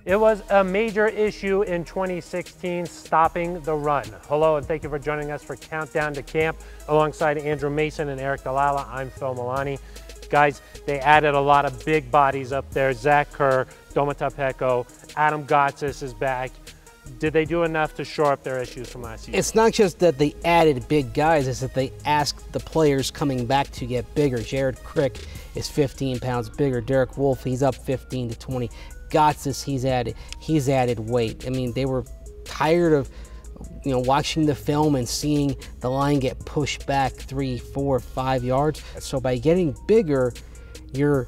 It was a major issue in 2016, stopping the run. Hello, and thank you for joining us for Countdown to Camp. Alongside Andrew Mason and Eric Dalala, I'm Phil Milani. Guys, they added a lot of big bodies up there. Zach Kerr, Domata Peko, Adam Gotsis is back. Did they do enough to shore up their issues from last season? It's not just that they added big guys, it's that they asked the players coming back to get bigger. Jared Crick is 15 pounds bigger. Derek Wolfe, he's up 15 to 20. Gotsis, he's added weight. I mean, they were tired of watching the film and seeing the line get pushed back 3, 4, 5 yards. So by getting bigger, you're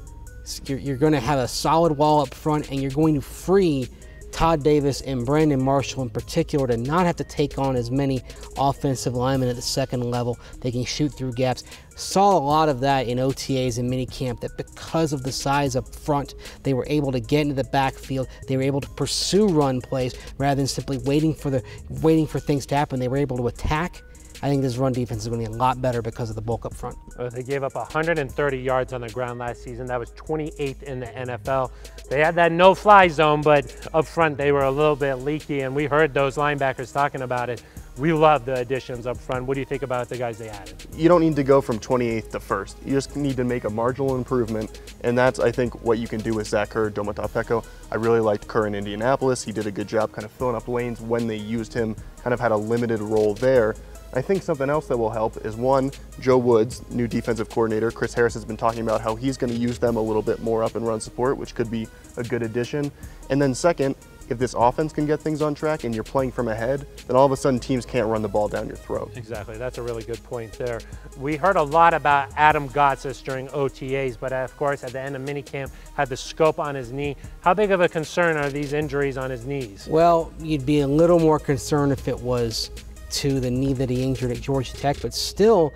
going to have a solid wall up front, and you're going to free Todd Davis and Brandon Marshall in particular to not have to take on as many offensive linemen at the second level. They can shoot through gaps. Saw a lot of that in OTAs and minicamp, that because of the size up front, they were able to get into the backfield. They were able to pursue run plays rather than simply waiting for things to happen. They were able to attack. I think this run defense is going to be a lot better because of the bulk up front. They gave up 130 yards on the ground last season. That was 28th in the NFL. They had that no-fly zone, but up front they were a little bit leaky, and we heard those linebackers talking about it. We love the additions up front. What do you think about the guys they added? You don't need to go from 28th to 1st. You just need to make a marginal improvement, and that's, I think, what you can do with Zach Kerr, Domata Peko. I really liked Kerr in Indianapolis. He did a good job kind of filling up lanes when they used him, kind of had a limited role there. I think something else that will help is, one, Joe Woods, new defensive coordinator. Chris Harris has been talking about how he's going to use them a little bit more up and run support, which could be a good addition. And then second, if this offense can get things on track and you're playing from ahead, then all of a sudden teams can't run the ball down your throat. Exactly, that's a really good point there. We heard a lot about Adam Gotsis during OTAs, but of course at the end of minicamp had the scope on his knee. How big of a concern are these injuries on his knees? Well, you'd be a little more concerned if it was to the knee that he injured at Georgia Tech, but still,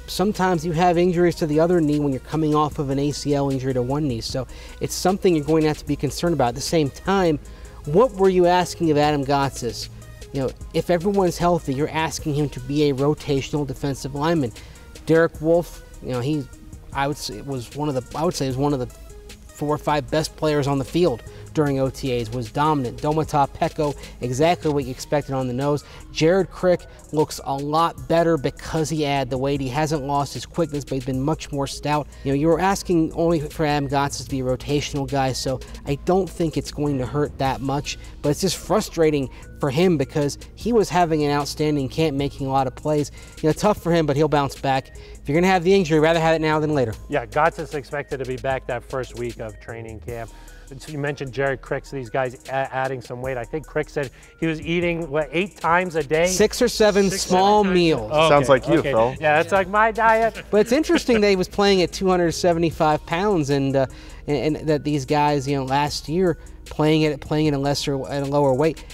sometimes you have injuries to the other knee when you're coming off of an ACL injury to one knee. So it's something you're going to have to be concerned about. At the same time, what were you asking of Adam Gotsis? If everyone's healthy, you're asking him to be a rotational defensive lineman. Derek Wolfe, I would say was one of the 4 or 5 best players on the field during OTAs, was dominant. Domata Peko, exactly what you expected on the nose. Jared Crick looks a lot better because he had the weight. He hasn't lost his quickness, but he's been much more stout. You were asking only for Adam Gotsis to be a rotational guy, so I don't think it's going to hurt that much, but it's just frustrating for him because he was having an outstanding camp, making a lot of plays. Tough for him, but he'll bounce back. If you're going to have the injury, rather have it now than later. Yeah, Gotsis expected to be back that first week of training camp. You mentioned Jared Crick, so these guys adding some weight. I think Crick said he was eating, 8 times a day? 6 or 7 small meals. Okay, sounds like you, Phil. Yeah, that's like my diet. But it's interesting that he was playing at 275 pounds, and that these guys, last year playing at a lower weight.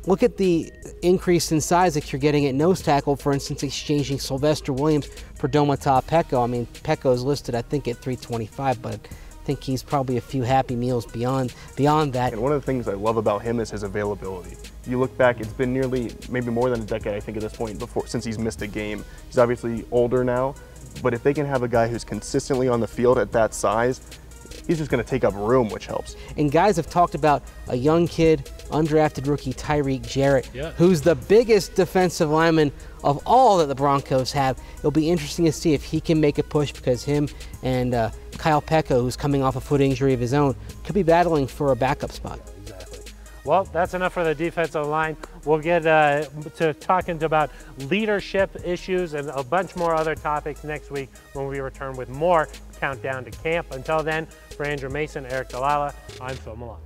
Look at the increase in size that you're getting at nose tackle, for instance, exchanging Sylvester Williams for Domata Peko. I mean, Peko is listed, I think, at 325, but I think he's probably a few happy meals beyond that. And one of the things I love about him is his availability. You look back, it's been maybe more than a decade, I think, at this point, since he's missed a game. He's obviously older now, but if they can have a guy who's consistently on the field at that size, he's just going to take up room, which helps. And guys have talked about a young kid, undrafted rookie Tyreek Jarrett, who's the biggest defensive lineman of all that the Broncos have. It'll be interesting to see if he can make a push, because him and Kyle Peko, who's coming off a foot injury of his own, could be battling for a backup spot. Exactly. Well, that's enough for the defensive line. We'll get to talking about leadership issues and a bunch more other topics next week when we return with more Countdown to Camp. Until then, for Andrew Mason, Eric Dalala, I'm Phil Milani.